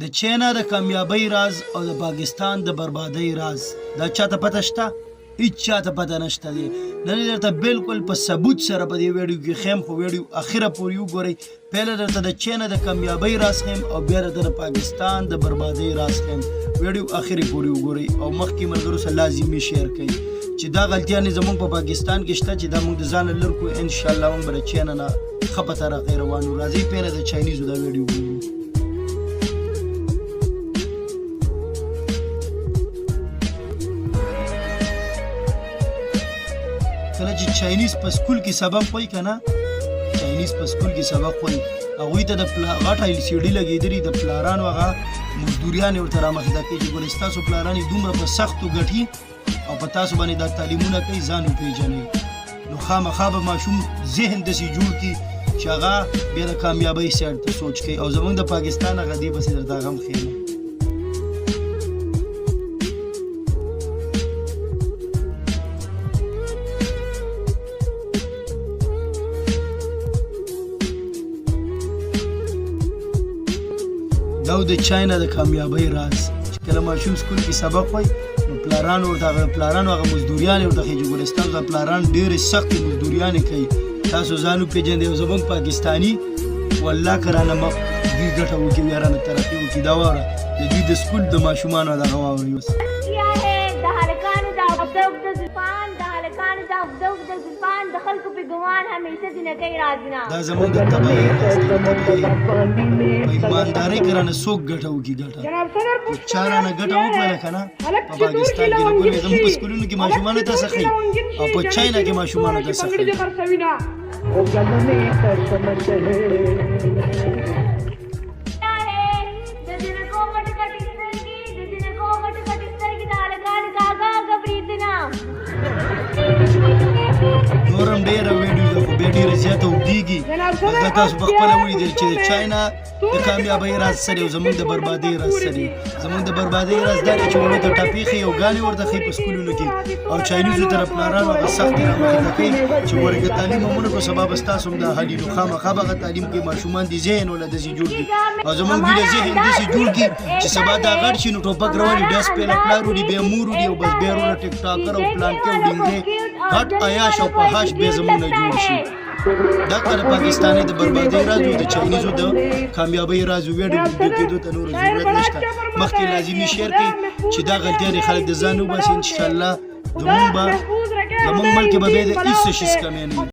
د چینا د کامیابی راز او د پاکستان د بربادۍ راز دا چاته پته شته؟ هیڅ چاته پته نشته دی. نن درته بالکل په ثبوت سره په دې ویډیو کې خیم، خو ویډیو اخره پورې وګورئ. پهله درته د چینا د کامیابی راز خیم او بیا درته د پاکستان د بربادۍ راز خیم. ویډیو اخرې پورې وګورئ او مخکې ملګرو سره لازمي شیر کړئ چې دا غلطیانې زموږ په پاکستان کې شته چې دا موږ د ځانه لرې کړو. انشاءالله موږ به د چینا نه ښه په طریقې روان یو. راځئ پهله د چاینیزو دا ویډیو وګورو. کله چې چاینیز په سکول کې سبق وایي که نه، چاینیز په سکول کې سبق وایي، هغوی ته د غټه ایل سی ډي لګېدلي د پلارانو هغه مزدوریانې ورته رامخته کوي چې ګورئ ستاسو پلاران یې دومره په سختو ګټي او په تاسو باندې دا تعلیمونه کوي، ځان وپېژنئ. نو خامخا به ماشوم ذهن داسې جوړ کړي چې هغه بیا د کامیابۍ سایډ ته سوچ کوي. او زموږ د پاکستان هغه دې پسې درته هغه هم ښیم. دا د چاینا د کامیابۍ راز چې کله ماشوم سکول کې سبق وایي نو پلاران ورته هغه مزدوریانې ورته ښیي چې ګورئ ستاسو دا پلاران ډېرې سختې مزدوریانې کوي، تاسو ځان وپېژنئ. او زموږ پاکستاني والله که رانه دوی ګټه وکړي یا رانه ترقي وکړي. دا واوره د دوی د سکول د ماشومانو دغه واورئ اوس. دا زموږ د تباهۍ راز دی. په ایماندارۍ که رانه څوک ګټه وکړي ګټه چا رانه ګټه وکړله که نه په پاکستان کې د ګورئ زموږ په سکولونو کې ماشومانو ته څه ښیي او په چاینا کې ماشومانو ته څه ښیي. نورم ډېره ویډیو ده خو بیا ډېره زیاته اوږدېږي. دا تاسو په خپله ولیدل چې د چاینا د کامیابۍ راز څه دی او زموږ د بربادۍ راز څه دی. زموږ د بربادۍ راز دا دی چې وړو ته ټاپې ښیي او ګانې ورته ښیي په سکولونو کې او چاینیزو طرف پلارانو هغه سختې رامخته کوي چې ګورئ که تعلیم هم ونه کړو سبا به ستاسو هم دا حل وي. نو خامخا به هغه تعلیم کوي، ماشومان دې ذهن وله داسې جوړ کړي او زموږ دوی له ذهن داسې جوړ کړي چې سبا دا غټ شي نو ټوپک راولي، ډس پیله پلار وړي، بیا مور وړي او بس بیا وروڼه ټیک ټاکر او پلانکې او ډینګې غټ عیاش او پهاش بیا زموږ نه جوړ شي. دا که د پاکستاني د بربادۍ راز و د چاینیزو د کامیابۍ راز و. ویډیو اوږدو کېدو ته نور ضرورت نشته، مخکې لازمي شیر کړئ چې دا غلطیانې خلک د ځان وباسي. انشاءالله زموږ ملک به بیا د هېڅ شي څخه کمی نه وي.